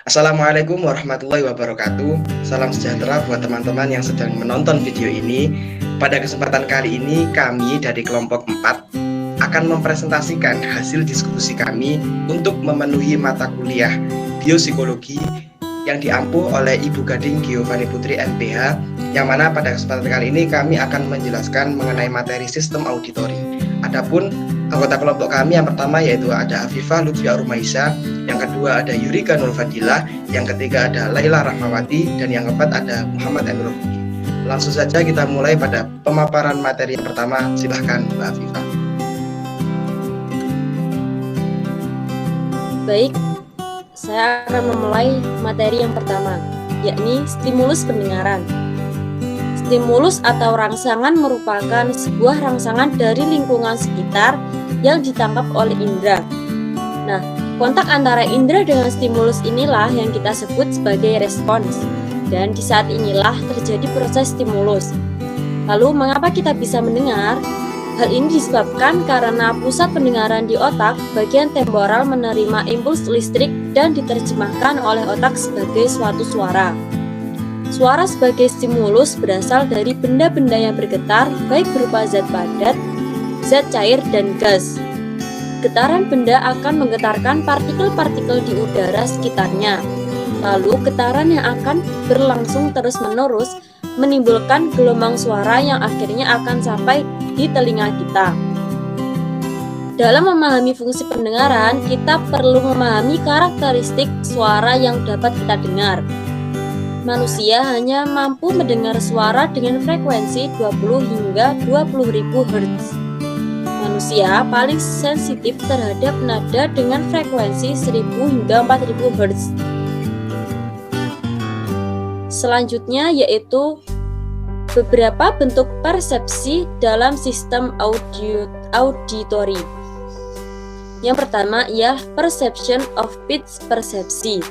Assalamualaikum warahmatullahi wabarakatuh. Salam sejahtera buat teman-teman yang sedang menonton video ini. Pada kesempatan kali ini kami dari kelompok 4 akan mempresentasikan hasil diskusi kami untuk memenuhi mata kuliah biopsikologi yang diampu oleh Ibu Gading Giovanni Putri MPH, yang mana pada kesempatan kali ini kami akan menjelaskan mengenai materi sistem auditori. Adapun anggota kelompok kami yang pertama yaitu ada Afifah Lutfia Rumaisa, yang kedua ada Yurika Nurfadilah, yang ketiga ada Laila Rahmawati, dan yang keempat ada Muhammad Emrul. Langsung saja kita mulai pada pemaparan materi yang pertama. Silahkan Mbak Afifah. Baik, saya akan memulai materi yang pertama, yakni stimulus pendengaran. Stimulus atau rangsangan merupakan sebuah rangsangan dari lingkungan sekitar yang ditangkap oleh indera. Nah, kontak antara indera dengan stimulus inilah yang kita sebut sebagai respons. Dan di saat inilah terjadi proses stimulus. Lalu, mengapa kita bisa mendengar? Hal ini disebabkan karena pusat pendengaran di otak bagian temporal menerima impuls listrik dan diterjemahkan oleh otak sebagai suatu suara. Suara sebagai stimulus berasal dari benda-benda yang bergetar, baik berupa zat padat, zat cair, dan gas. Getaran benda akan menggetarkan partikel-partikel di udara sekitarnya. Lalu getaran yang akan berlangsung terus-menerus menimbulkan gelombang suara yang akhirnya akan sampai di telinga kita. Dalam memahami fungsi pendengaran, kita perlu memahami karakteristik suara yang dapat kita dengar. Manusia hanya mampu mendengar suara dengan frekuensi 20 hingga 20.000 Hz. Manusia paling sensitif terhadap nada dengan frekuensi 1000 hingga 4000 Hz. Selanjutnya yaitu beberapa bentuk persepsi dalam sistem auditori. Yang pertama ialah perception of pitch persepsi.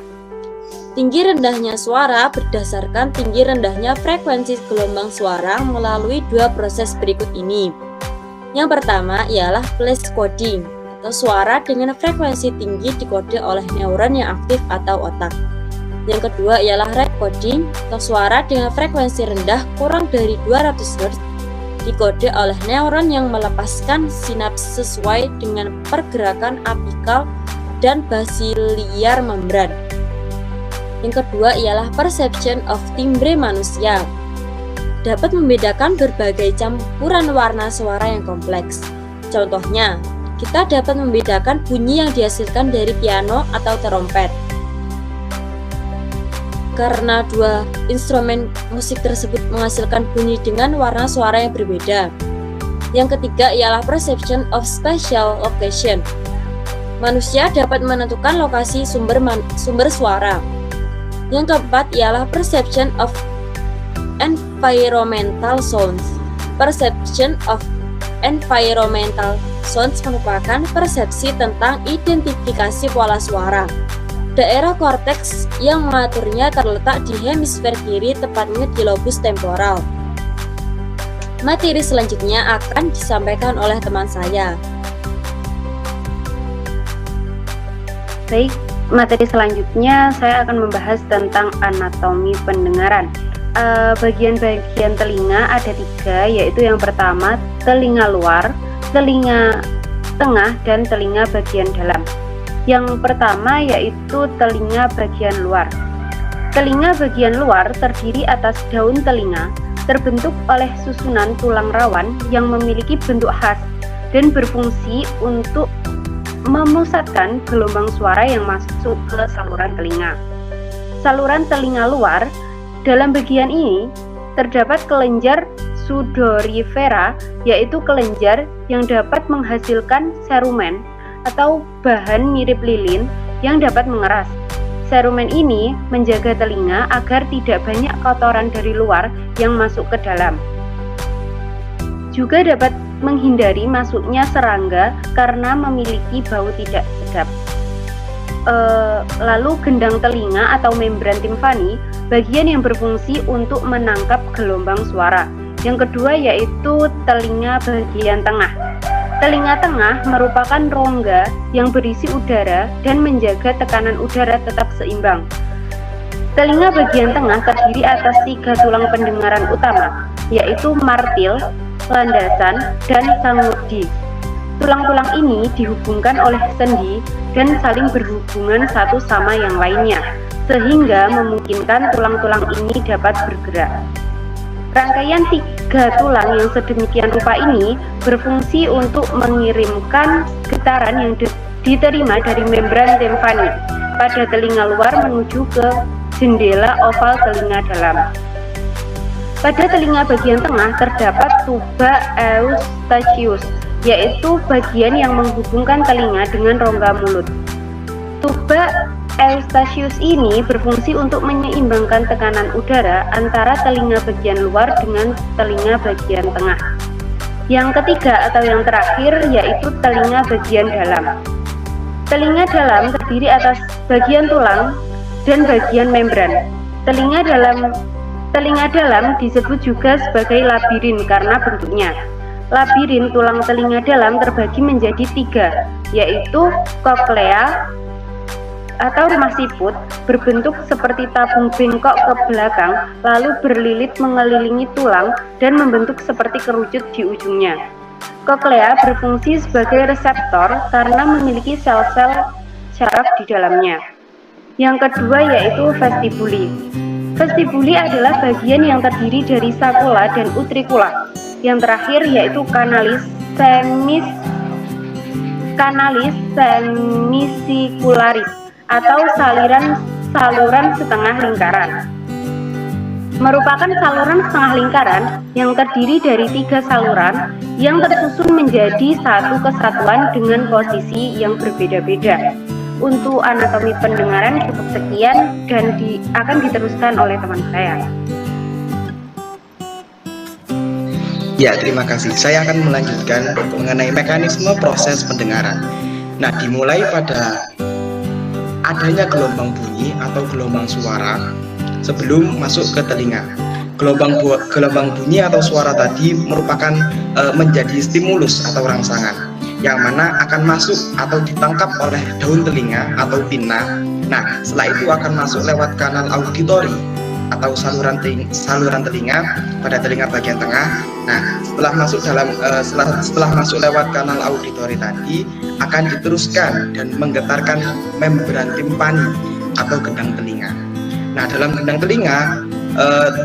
Tinggi rendahnya suara berdasarkan tinggi rendahnya frekuensi gelombang suara melalui dua proses berikut ini. Yang pertama ialah place coding, atau suara dengan frekuensi tinggi dikode oleh neuron yang aktif atau otak. Yang kedua ialah rate coding, atau suara dengan frekuensi rendah kurang dari 200 Hz dikode oleh neuron yang melepaskan sinaps sesuai dengan pergerakan apikal dan basiliar membran. Yang kedua ialah perception of timbre manusia. Dapat membedakan berbagai campuran warna suara yang kompleks. Contohnya, kita dapat membedakan bunyi yang dihasilkan dari piano atau trompet. Karena dua instrumen musik tersebut menghasilkan bunyi dengan warna suara yang berbeda. Yang ketiga ialah perception of spatial location. Manusia dapat menentukan lokasi sumber suara. Yang keempat ialah perception of environmental sounds. Perception of environmental sounds merupakan persepsi tentang identifikasi pola suara. Daerah korteks yang mengaturnya terletak di hemisfer kiri, tepatnya di lobus temporal. Materi selanjutnya akan disampaikan oleh teman saya. Baik, materi selanjutnya saya akan membahas tentang anatomi pendengaran. Bagian-bagian telinga ada 3, yaitu yang pertama telinga luar, telinga tengah, dan telinga bagian dalam. Yang pertama yaitu telinga bagian luar. Telinga bagian luar terdiri atas daun telinga, terbentuk oleh susunan tulang rawan yang memiliki bentuk khas dan berfungsi untuk memusatkan gelombang suara yang masuk ke saluran telinga. Saluran telinga luar, dalam bagian ini terdapat kelenjar sudorifera, yaitu kelenjar yang dapat menghasilkan serumen atau bahan mirip lilin yang dapat mengeras. Serumen ini menjaga telinga agar tidak banyak kotoran dari luar yang masuk ke dalam. Juga dapat menghindari masuknya serangga karena memiliki bau tidak sedap. Lalu gendang telinga atau membran timpani, bagian yang berfungsi untuk menangkap gelombang suara. Yang kedua yaitu telinga bagian tengah. Telinga tengah merupakan rongga yang berisi udara dan menjaga tekanan udara tetap seimbang. Telinga bagian tengah terdiri atas 3 tulang pendengaran utama, yaitu martil, landasan, dan sangudi. Tulang-tulang ini dihubungkan oleh sendi dan saling berhubungan satu sama yang lainnya, sehingga memungkinkan tulang-tulang ini dapat bergerak. Rangkaian 3 tulang yang sedemikian rupa ini berfungsi untuk mengirimkan getaran yang diterima dari membran timpani pada telinga luar menuju ke jendela oval telinga dalam. Pada telinga bagian tengah terdapat tuba eustachius, yaitu bagian yang menghubungkan telinga dengan rongga mulut. Tuba eustachius ini berfungsi untuk menyeimbangkan tekanan udara antara telinga bagian luar dengan telinga bagian tengah. Yang ketiga atau yang terakhir yaitu telinga bagian dalam. Telinga dalam terdiri atas bagian tulang dan bagian membran. Telinga dalam disebut juga sebagai labirin karena bentuknya. Labirin tulang telinga dalam terbagi menjadi 3, yaitu koklea atau rumah siput, berbentuk seperti tabung bengkok ke belakang, lalu berlilit mengelilingi tulang dan membentuk seperti kerucut di ujungnya. Koklea berfungsi sebagai reseptor karena memiliki sel-sel syaraf di dalamnya. Yang kedua yaitu vestibuli. Vestibuli adalah bagian yang terdiri dari sakula dan utricula. Yang terakhir yaitu kanalis semisicularis atau saluran setengah lingkaran. Merupakan saluran setengah lingkaran yang terdiri dari 3 saluran yang tersusun menjadi satu kesatuan dengan posisi yang berbeda-beda. Untuk anatomi pendengaran cukup sekian dan akan diteruskan oleh teman saya. Ya, terima kasih. Saya akan melanjutkan mengenai mekanisme proses pendengaran. Nah, dimulai pada adanya gelombang bunyi atau gelombang suara sebelum masuk ke telinga. Gelombang bunyi atau suara tadi merupakan menjadi stimulus atau rangsangan yang mana akan masuk atau ditangkap oleh daun telinga atau pinna. Nah, setelah itu akan masuk lewat kanal auditori atau saluran telinga pada telinga bagian tengah. Nah, setelah masuk lewat kanal auditori tadi akan diteruskan dan menggetarkan membran timpani atau gendang telinga. Nah, dalam gendang telinga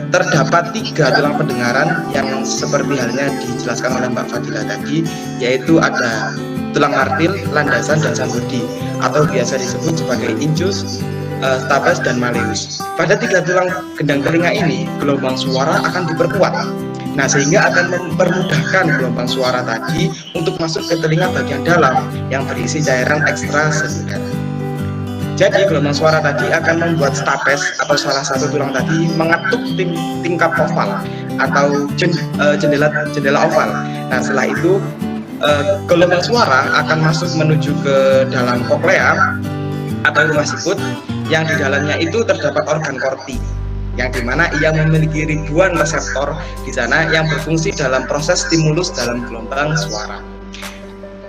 terdapat 3 tulang pendengaran yang seperti halnya dijelaskan oleh Mbak Fadila tadi, yaitu ada tulang martil, landasan, dan sangudi atau biasa disebut sebagai incus, stapes, dan malleus. Pada 3 tulang gendang telinga ini gelombang suara akan diperkuat. Nah, sehingga akan mempermudahkan gelombang suara tadi untuk masuk ke telinga bagian dalam yang berisi cairan ekstraseluler. Jadi gelombang suara tadi akan membuat stapes atau salah satu tulang tadi mengetuk tingkap oval atau jendela oval. Nah, setelah itu gelombang suara akan masuk menuju ke dalam koklea atau rumah siput yang di dalamnya itu terdapat organ korti yang dimana ia memiliki ribuan reseptor di sana yang berfungsi dalam proses stimulus dalam gelombang suara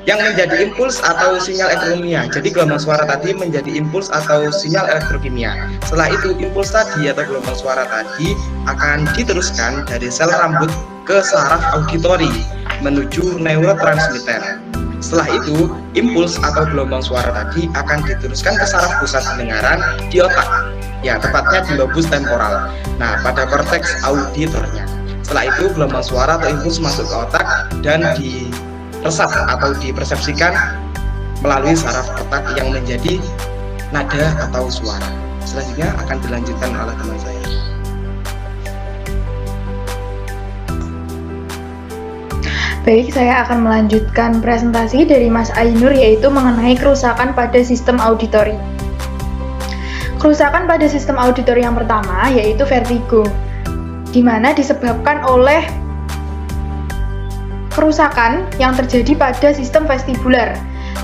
yang menjadi impuls atau sinyal elektrokimia. Jadi gelombang suara tadi menjadi impuls atau sinyal elektrokimia. Setelah itu impuls tadi atau gelombang suara tadi akan diteruskan dari sel rambut ke saraf auditori menuju neurotransmitter. Setelah itu impuls atau gelombang suara tadi akan diteruskan ke saraf pusat pendengaran di otak. Ya, tepatnya di lobus temporal. Nah, pada korteks auditornya. Setelah itu gelombang suara atau impuls masuk ke otak dan diresap atau dipersepsikan melalui saraf otak yang menjadi nada atau suara. Selanjutnya akan dilanjutkan oleh teman saya. Baik, saya akan melanjutkan presentasi dari Mas Ainur yaitu mengenai kerusakan pada sistem auditori. Kerusakan pada sistem auditori yang pertama yaitu vertigo, di mana disebabkan oleh kerusakan yang terjadi pada sistem vestibular.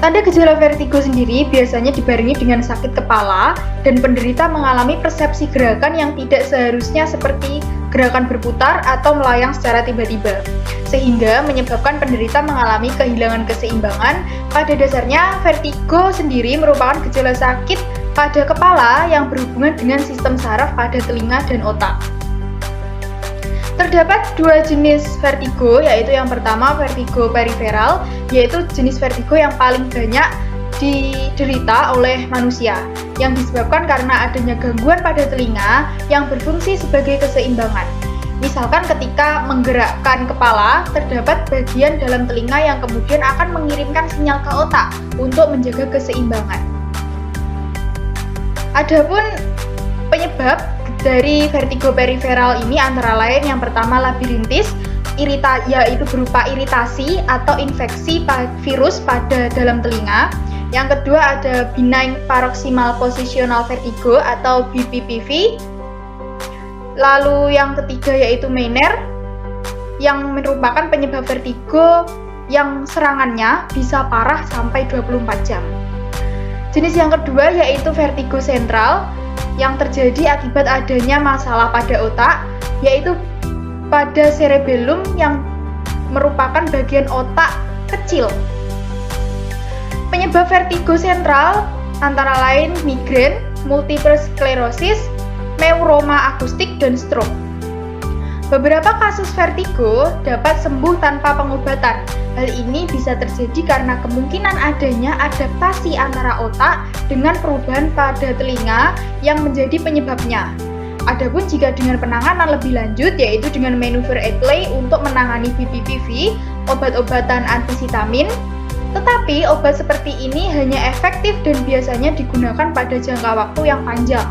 Tanda gejala vertigo sendiri biasanya dibarengi dengan sakit kepala dan penderita mengalami persepsi gerakan yang tidak seharusnya seperti gerakan berputar atau melayang secara tiba-tiba, sehingga menyebabkan penderita mengalami kehilangan keseimbangan. Pada dasarnya, vertigo sendiri merupakan gejala sakit pada kepala yang berhubungan dengan sistem saraf pada telinga dan otak. Terdapat dua jenis vertigo, yaitu yang pertama vertigo periferal, yaitu jenis vertigo yang paling banyak diderita oleh manusia, yang disebabkan karena adanya gangguan pada telinga yang berfungsi sebagai keseimbangan. Misalkan ketika menggerakkan kepala, terdapat bagian dalam telinga yang kemudian akan mengirimkan sinyal ke otak untuk menjaga keseimbangan. Adapun penyebab dari vertigo periferal ini antara lain yang pertama labirintis, yaitu berupa iritasi atau infeksi virus pada dalam telinga. Yang kedua ada benign paroxysmal positional vertigo atau BPPV. Lalu yang ketiga yaitu Meniere's yang merupakan penyebab vertigo yang serangannya bisa parah sampai 24 jam. Jenis yang kedua yaitu vertigo sentral yang terjadi akibat adanya masalah pada otak, yaitu pada cerebellum yang merupakan bagian otak kecil. Penyebab vertigo sentral antara lain migrain, multiple sclerosis, neuroma akustik, dan stroke. Beberapa kasus vertigo dapat sembuh tanpa pengobatan. Hal ini bisa terjadi karena kemungkinan adanya adaptasi antara otak dengan perubahan pada telinga yang menjadi penyebabnya. Adapun jika dengan penanganan lebih lanjut, yaitu dengan manuver Epley untuk menangani BPPV, obat-obatan antihitamin, tetapi obat seperti ini hanya efektif dan biasanya digunakan pada jangka waktu yang panjang.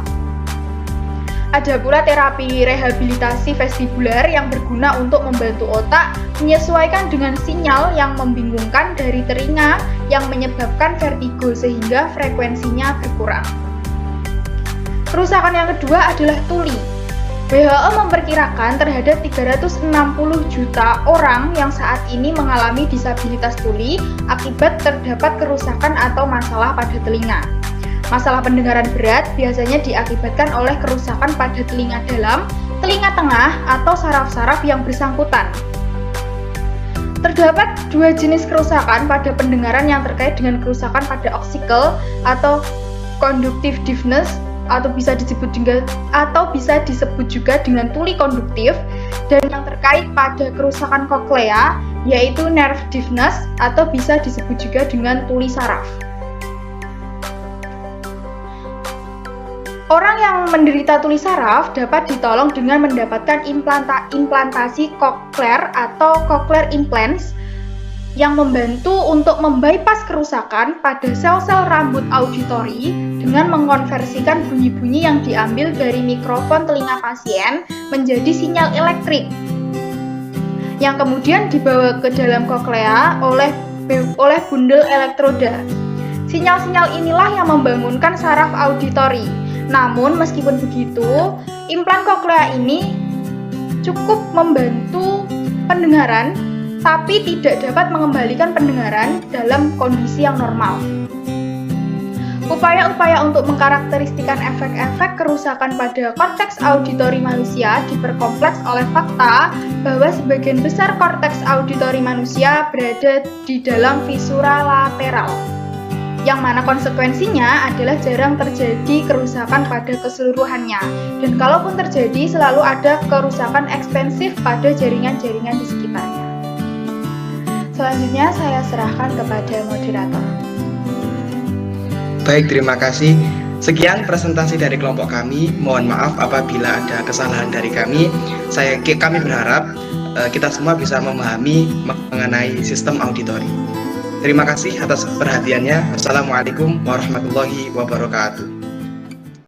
Ada pula terapi rehabilitasi vestibular yang berguna untuk membantu otak menyesuaikan dengan sinyal yang membingungkan dari telinga yang menyebabkan vertigo sehingga frekuensinya berkurang. Kerusakan yang kedua adalah tuli. WHO memperkirakan terhadap 360 juta orang yang saat ini mengalami disabilitas tuli akibat terdapat kerusakan atau masalah pada telinga. Masalah pendengaran berat biasanya diakibatkan oleh kerusakan pada telinga dalam, telinga tengah, atau saraf-saraf yang bersangkutan. Terdapat dua jenis kerusakan pada pendengaran yang terkait dengan kerusakan pada oksikel atau conductive deafness atau bisa disebut juga dengan tuli konduktif, dan yang terkait pada kerusakan koklea yaitu nerve deafness atau bisa disebut juga dengan tuli saraf. Orang yang menderita tuli saraf dapat ditolong dengan mendapatkan implantasi cochlear atau cochlear implants yang membantu untuk membypass kerusakan pada sel-sel rambut auditori dengan mengkonversikan bunyi-bunyi yang diambil dari mikrofon telinga pasien menjadi sinyal elektrik yang kemudian dibawa ke dalam koklea oleh bundel elektroda. Sinyal-sinyal inilah yang membangunkan saraf auditori. Namun meskipun begitu, implan koklea ini cukup membantu pendengaran, tapi tidak dapat mengembalikan pendengaran dalam kondisi yang normal. Upaya-upaya untuk mengkarakteristikan efek-efek kerusakan pada korteks auditori manusia diperkompleks oleh fakta bahwa sebagian besar korteks auditori manusia berada di dalam visura lateral, yang mana konsekuensinya adalah jarang terjadi kerusakan pada keseluruhannya, dan kalaupun terjadi selalu ada kerusakan ekstensif pada jaringan-jaringan di sekitarnya. Selanjutnya saya serahkan kepada moderator. Baik, terima kasih. Sekian presentasi dari kelompok kami. Mohon maaf apabila ada kesalahan dari kami. Kami berharap kita semua bisa memahami mengenai sistem auditori. Terima kasih atas perhatiannya. Wassalamualaikum warahmatullahi wabarakatuh.